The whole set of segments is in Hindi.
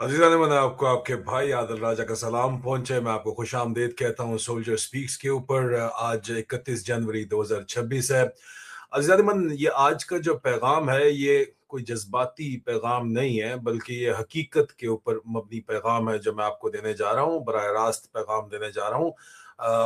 अजीज़ान मैं आपको आपके भाई आदिल राजा का सलाम पहुंचे। मैं आपको खुश आमदीद कहता हूँ सोल्जर स्पीक्स के ऊपर। आज 31 जनवरी 2026 है। अजीज़ान मन, ये आज का जो पैगाम है ये कोई जज्बाती पैगाम नहीं है, बल्कि ये हकीकत के ऊपर मबनी पैगाम है जो मैं आपको देने जा रहा हूँ, बराह रास्त पैगाम देने जा रहा हूँ।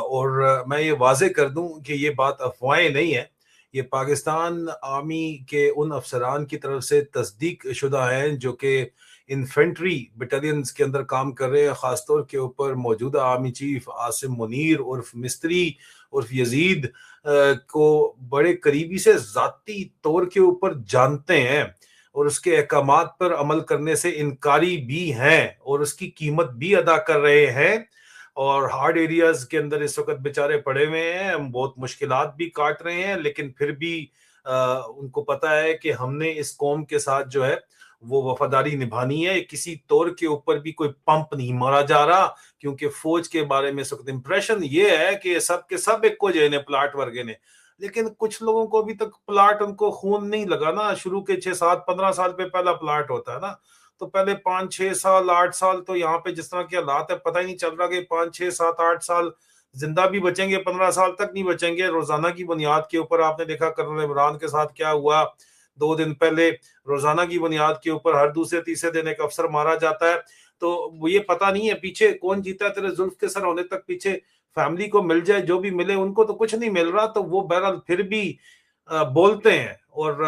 और मैं ये वाजे कर दूं कि ये बात अफवाहें नहीं है। ये पाकिस्तान आर्मी के उन अफसरान की तरफ से तस्दीक शुदा हैं जो कि इन्फेंट्री बटालियंस के अंदर काम कर रहे हैं। खासतौर के ऊपर मौजूदा आर्मी चीफ आसिम मुनीर उर्फ मिस्त्री उर्फ यजीद को बड़े करीबी से जाती तौर के ऊपर जानते हैं और उसके अहकामात पर अमल करने से इनकारी भी हैं और उसकी कीमत भी अदा कर रहे हैं। और हार्ड एरियाज के अंदर इस वक्त बेचारे पड़े हुए हैं, हम बहुत मुश्किलात भी काट रहे हैं, लेकिन फिर भी उनको पता है कि हमने इस कौम के साथ जो है वो वफादारी निभानी है। किसी तौर के ऊपर भी कोई पंप नहीं मारा जा रहा, क्योंकि फौज के बारे में इस वक्त इंप्रेशन ये है कि सब के सब एक को जे प्लाट वर्गे ने, लेकिन कुछ लोगों को अभी तक प्लाट उनको खून नहीं लगा ना। शुरू के 6 7 15 साल पे पहला प्लाट होता है ना, तो पहले 5 6 साल 8 साल तो यहाँ पे जिस तरह के हालात है पता ही नहीं चल रहा कि 5 6 7 8 साल जिंदा भी बचेंगे, 15 साल तक नहीं बचेंगे। रोजाना की बुनियाद के ऊपर आपने देखा कर्नल इमरान के साथ क्या हुआ 2 दिन पहले। रोजाना की बुनियाद के ऊपर हर दूसरे तीसरे दिन एक अफसर मारा जाता है। तो वो ये पता नहीं है पीछे कौन जीता है, तेरे जुल्फ के सर होने तक पीछे फैमिली को मिल जाए जो भी मिले, उनको तो कुछ नहीं मिल रहा। तो वो बहरहाल फिर भी बोलते हैं और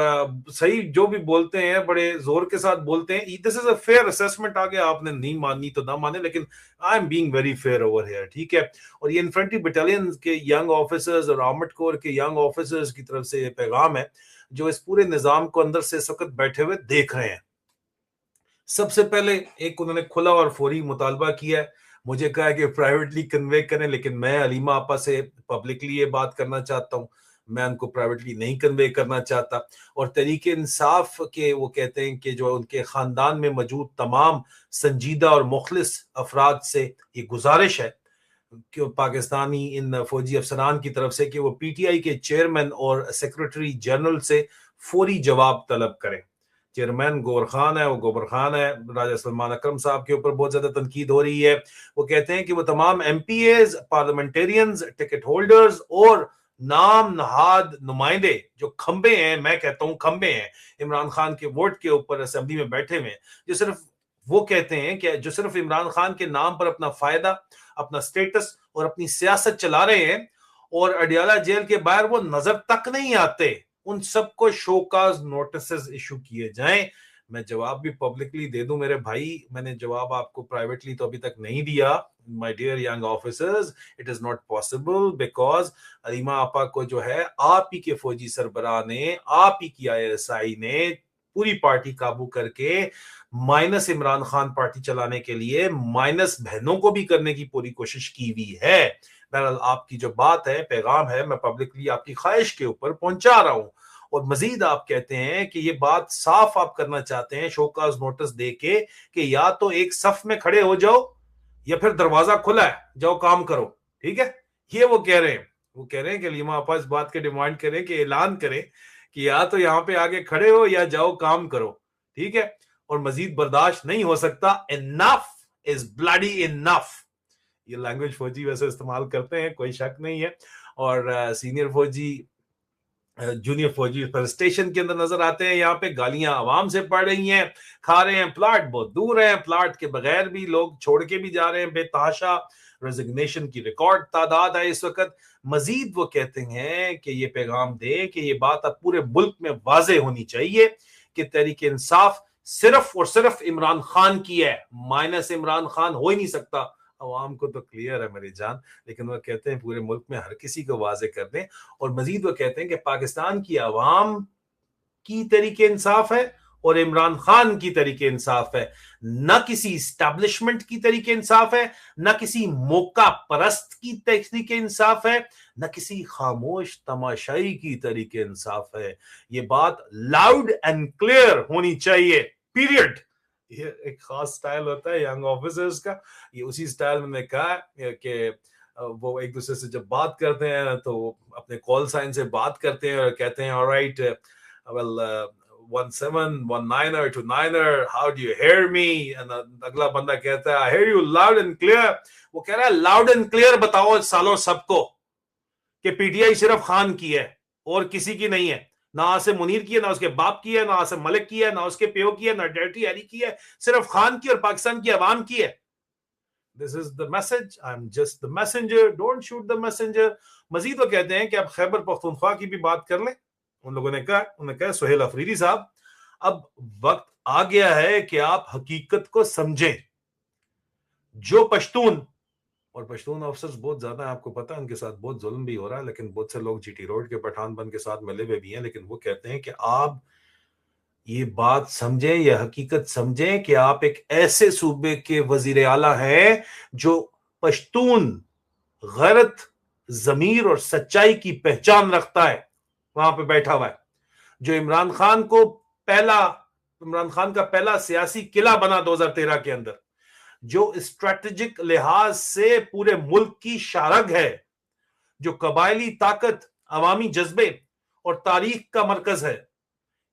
सही जो भी बोलते हैं बड़े जोर के साथ बोलते हैं। This is a fair assessment. आगे आपने नहीं माननी तो ना माने, लेकिन I am being very fair over here, ठीक है। और ये इन्फेंट्री बटालियन के यंग ऑफिसर्स और आर्मड कोर के यंग ऑफिसर्स की तरफ से ये पैगाम है जो इस पूरे निजाम को अंदर से इस वक्त बैठे हुए देख रहे हैं। सबसे पहले एक उन्होंने खुला और फौरी मुतालबा किया है, मुझे कहा है कि प्राइवेटली कन्वे करें, लेकिन मैं अलीमा आपा से पब्लिकली ये बात करना चाहता हूँ। मैं उनको प्राइवेटली नहीं कन्वे करना चाहता। और तरीके इंसाफ के वो कहते हैं कि जो उनके खानदान में मौजूद तमाम संजीदा और मुखलिस अफराद से ये गुजारिश है कि पाकिस्तानी इन फौजी अफसरान की तरफ से कि वो पीटीआई के चेयरमैन और सेक्रेटरी जनरल से फौरी जवाब तलब करें। चेयरमैन गोबर खान है, वो गोबर खान है। राजा सलमान अकरम साहब के ऊपर बहुत ज्यादा तनकीद हो रही है। वो कहते हैं कि वो तमाम एमपीएज, पार्लियामेंटेरियंस, टिकट होल्डर्स और नाम नहाद नुमाइंदे जो खंबे हैं, मैं कहता हूं खंबे हैं, इमरान खान के वोट के ऊपर असेंबली में बैठे हुए हैं, जो सिर्फ वो कहते हैं कि जो सिर्फ इमरान खान के नाम पर अपना फायदा, अपना स्टेटस और अपनी सियासत चला रहे हैं और अडियाला जेल के बाहर वो नजर तक नहीं आते, उन सबको शोकाज नोटिस इशू किए जाएं। मैं जवाब भी पब्लिकली दे दूं मेरे भाई, मैंने जवाब आपको प्राइवेटली तो अभी तक नहीं दिया। My dear young officers, it is not possible because Alima apa को जो है आप ही के फौजी सरबराह ने, आप ही की आईएसआई ने पूरी पार्टी काबू करके माइनस इमरान खान पार्टी चलाने के लिए माइनस बहनों को भी करने की पूरी कोशिश की हुई है। बहरहाल आपकी जो बात है, पैगाम है, मैं पब्लिकली आपकी ख्वाहिश के ऊपर पहुंचा रहा हूं। और मजीद आप कहते हैं कि ये बात साफ आप करना चाहते हैं शोकाज नोटिस दे के कि या तो एक सफ में खड़े हो जाओ या फिर दरवाजा खुला है, जाओ काम करो, ठीक है। ये वो कह रहे हैं। वो कह रहे हैं कि लीमा आपा इस बात के डिमांड करें कि ऐलान करें कि या तो यहां पे आगे खड़े हो या जाओ काम करो, ठीक है। और मजीद बर्दाश्त नहीं हो सकता। Enough is bloody enough. ये लैंग्वेज फौजी वैसे इस्तेमाल करते हैं, कोई शक नहीं है। और सीनियर फौजी जूनियर फौजी पर स्टेशन के अंदर नजर आते हैं, यहाँ पे गालियां आवाम से पड़ रही हैं, खा रहे हैं। प्लाट बहुत दूर है, प्लाट के बगैर भी लोग छोड़ के भी जा रहे हैं बेतहाशा। रेजिग्नेशन की रिकॉर्ड तादाद है इस वक्त। मजीद वो कहते हैं कि ये पैगाम दे कि ये बात अब पूरे मुल्क में वाजे होनी चाहिए कि तहरीक इंसाफ सिर्फ और सिर्फ इमरान खान की है, माइनस इमरान खान हो ही नहीं सकता। अवाम को तो क्लियर है मेरी जान, लेकिन वो कहते हैं पूरे मुल्क में हर किसी को वाजे कर दें। और मजीद वो कहते हैं कि पाकिस्तान की आवाम की तरीके इंसाफ है और इमरान खान की तरीके इंसाफ है, न किसी स्टैब्लिशमेंट की तरीके इंसाफ है, न किसी मौका परस्त की तरीके इंसाफ है, न किसी खामोश तमाशाई की तरीके इंसाफ है। ये बात लाउड एंड क्लियर होनी चाहिए, पीरियड। ये एक खास स्टाइल होता है यंग ऑफिसर्स का। ये उसी स्टाइल में मैंने कहा कि वो एक दूसरे से जब बात करते हैं तो अपने कॉल साइन से बात करते हैं और कहते हैं alright well 17 19er to 9er, how do you hear me? अगला बंदा कहता है I hear you loud and clear. वो कह रहा है loud and clear बताओ सालों सबको कि पीटीआई सिर्फ खान की है और किसी की नहीं है, ना आसिम मुनीर की है, ना उसके बाप की है, ना आसिम मलिक की है, ना उसके पियो की है, ना डर्टी हैरी की है, सिर्फ खान की और पाकिस्तान की अवाम की है. This is the message, I am just the messenger, don't shoot the messenger. मजीद वो कहते हैं कि आप खैबर पख्तूनख्वा की भी बात कर लें. उन लोगों ने कहा, उन्होंने कहा सुहेल अफरीदी साहब, अब वक्त आ गया है कि आप हकीकत को समझें. जो पश्तून, और पश्तून अफसर्स बहुत ज्यादा है, आपको पता है, उनके साथ बहुत जुल्म भी हो रहा है, लेकिन बहुत से लोग जीटी रोड के पठान बन के साथ मिले हुए भी हैं. लेकिन वो कहते हैं कि आप ये बात समझें, ये हकीकत समझें कि आप एक ऐसे सूबे के वजीर आला हैं जो पश्तून गैरत, जमीर और सच्चाई की पहचान रखता है, वहां पे बैठा हुआ है, जो इमरान खान का पहला सियासी किला बना 2013 के अंदर, जो स्ट्रेटेजिक लिहाज से पूरे मुल्क की शारग है, जो कबायली ताकत, अवामी जज्बे और तारीख का मरकज है.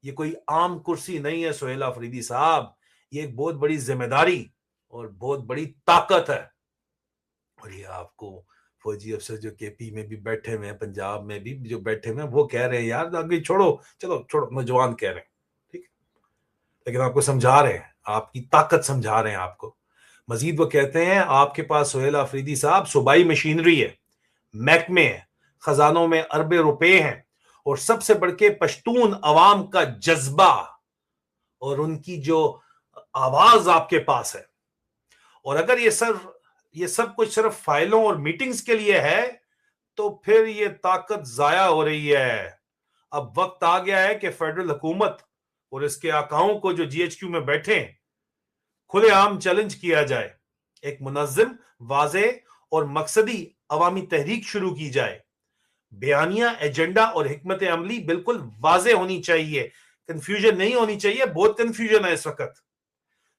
ये कोई आम कुर्सी नहीं है सुहेल अफरीदी साहब, ये एक बहुत बड़ी जिम्मेदारी और बहुत बड़ी ताकत है. और ये आपको फौजी अफसर जो केपी में भी बैठे हुए हैं, पंजाब में भी जो बैठे हुए हैं, वो कह रहे हैं यार आगे छोड़ो, चलो छोड़ो, नौजवान कह रहे हैं, ठीक है, लेकिन आपको समझा रहे हैं, आपकी ताकत समझा रहे हैं आपको. मजीद वो कहते हैं आपके पास सुहेल अफरीदी साहब सूबाई मशीनरी है, महकमे है, खजानों में अरबे रुपए हैं, और सबसे बढ़ के पश्तून अवाम का जज्बा और उनकी जो आवाज आपके पास है. और अगर ये सब कुछ सिर्फ फाइलों और मीटिंग्स के लिए है तो फिर ये ताकत जाया हो रही है. अब वक्त आ गया है कि फेडरल हुकूमत और इसके आकाओं को जो जीएचक्यू में बैठे खुलेआम चैलेंज किया जाए. एक मुनज्जम, वाज़े और मकसदी अवामी तहरीक शुरू की जाए. बयानिया, एजेंडा और हिकमत अमली बिल्कुल वाज़े होनी चाहिए, कंफ्यूजन नहीं होनी चाहिए. बहुत कंफ्यूजन है इस वक्त.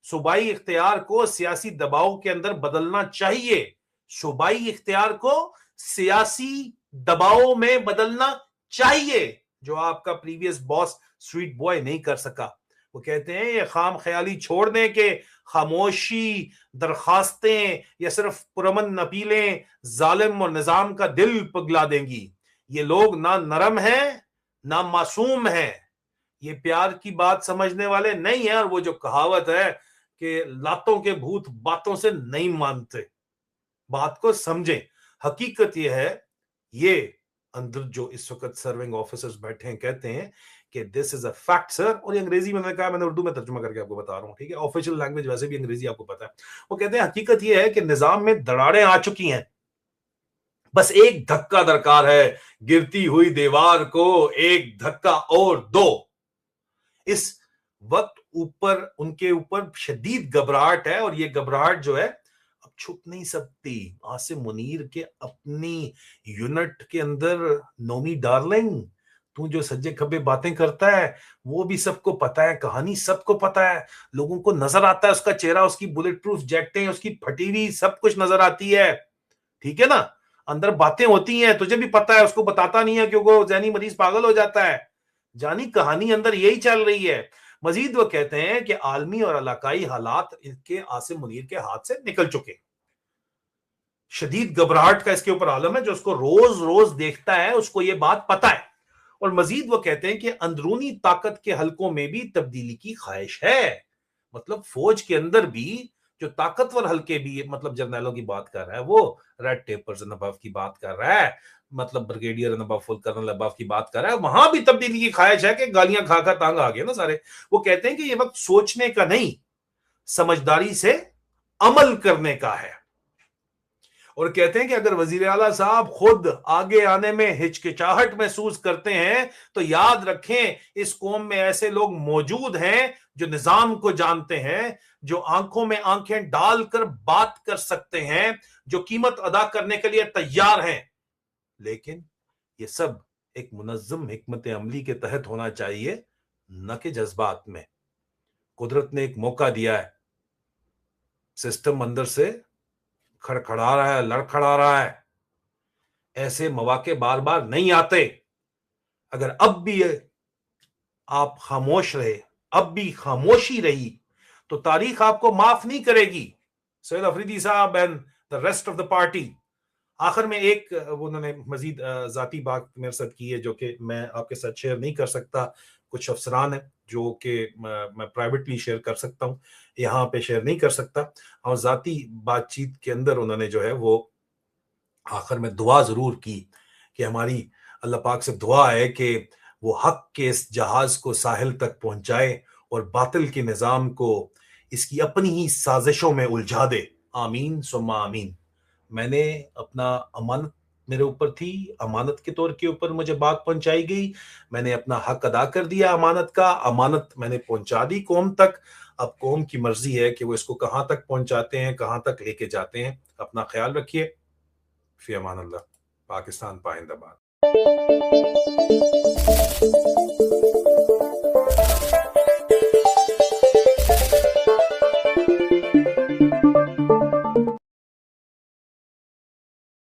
सूबाई इख्तियार को सियासी दबाव के अंदर बदलना चाहिए. सूबाई इख्तियार को सियासी दबाव में बदलना चाहिए, जो आपका प्रीवियस बॉस स्वीट बॉय नहीं कर सका. वो कहते हैं ये खाम ख्याली छोड़ दें कि खामोशी, दरखास्तें या सिर्फ पुरमन अपीलें जालिम और निजाम का दिल पिघला देंगी. ये लोग ना नरम हैं ना मासूम हैं, ये प्यार की बात समझने वाले नहीं है. और वो जो कहावत है कि लातों के भूत बातों से नहीं मानते, बात को समझें. हकीकत यह है, ये अंदर जो इस वक्त सर्विंग ऑफिसर्स बैठे हैं कहते हैं कि this is a fact sir. और ये अंग्रेजी में मैंने कहा, मैंने उर्दू में तर्जुमा करके आपको बता रहा हूं, ठीक है, ऑफिशियल लैंग्वेज वैसे भी अंग्रेजी आपको पता है. वो कहते हैं हकीकत यह है कि निजाम में दरारें आ चुकी हैं, बस एक धक्का दरकार है, गिरती हुई दीवार को एक धक्का और दो. इस वक्त उनके ऊपर शदीद घबराहट है, और ये घबराहट जो है अब छुप नहीं सकती. आसिम मुनीर के अपनी यूनिट के अंदर नोमी डार्लिंग, तू जो सज्जे खब्बे बातें करता है वो भी सबको पता है, कहानी सबको पता है, लोगों को नजर आता है उसका चेहरा, उसकी बुलेट प्रूफ जैकेटें, उसकी फटी हुई सब कुछ नजर आती है, ठीक है ना. अंदर बातें होती हैं, तुझे भी पता है, उसको बताता नहीं है क्योंकि वो जहनी मरीज पागल हो जाता है. जानी कहानी अंदर यही चल रही है. मजीद वो कहते हैं कि आलमी और इलाकाई हालात इनके आसिम मुनीर के हाथ से निकल चुके. शदीद घबराहट का इसके ऊपर आलम है, जो उसको रोज रोज देखता है उसको ये बात पता है. और मजीद वो कहते हैं कि अंदरूनी ताकत के हलकों में भी तब्दीली की ख्वाहिश है. मतलब फौज के अंदर भी जो ताकतवर हल्के भी, मतलब जर्नैलों की बात कर रहा है, वो रेड टेपर्स एंड अबव की बात कर रहा है, मतलब brigadier and above, full colonel above की बात कर रहा है, वहां भी तब्दीली की ख्वाहिश है कि गालियां खा खा तंग आ गए ना सारे. वो कहते हैं कि ये वक्त सोचने का नहीं, समझदारी से अमल करने का है. और कहते हैं कि अगर वजीर आला साहब खुद आगे आने में हिचकिचाहट महसूस करते हैं तो याद रखें, इस कौम में ऐसे लोग मौजूद हैं जो निजाम को जानते हैं, जो आंखों में आंखें डालकर बात कर सकते हैं, जो कीमत अदा करने के लिए तैयार हैं. लेकिन ये सब एक मुनज्जम हिकमत अमली के तहत होना चाहिए, न कि जज्बात में. कुदरत ने एक मौका दिया है, सिस्टम अंदर से खड़खड़ा रहा है, लड़खड़ा रहा है. ऐसे मौके बार बार नहीं आते. अगर अब भी ये आप खामोश रहे, अब भी खामोशी रही, तो तारीख आपको माफ नहीं करेगी। सैयद अफरीदी साहब and the rest of the party. आखिर में एक वो उन्होंने मजीद जाती बात मेरे साथ की है जो कि मैं आपके साथ शेयर नहीं कर सकता। कुछ अफसरान है जो कि मैं प्राइवेटली शेयर कर सकता हूँ, यहाँ पे शेयर नहीं कर सकता। और जाती बातचीत के अंदर उन्होंने जो है वो आखिर में दुआ जरूर की कि हमारी अल्लाह पाक से दुआ है कि वो हक के इस जहाज को साहिल तक पहुंचाए और बातिल के निजाम को इसकी अपनी ही साजिशों में उलझा दे। आमीन सुम्मा आमीन। मैंने अपना अमानत मेरे ऊपर थी, अमानत के तौर के ऊपर मुझे बात पहुंचाई गई। मैंने अपना हक अदा कर दिया अमानत का, अमानत मैंने पहुंचा दी कौम तक। अब कौम की मर्जी है कि वो इसको कहां तक पहुंचाते हैं, कहां तक लेके जाते हैं। अपना ख्याल रखिए। फी अमान अल्लाह। पाकिस्तान पाइंदाबाद।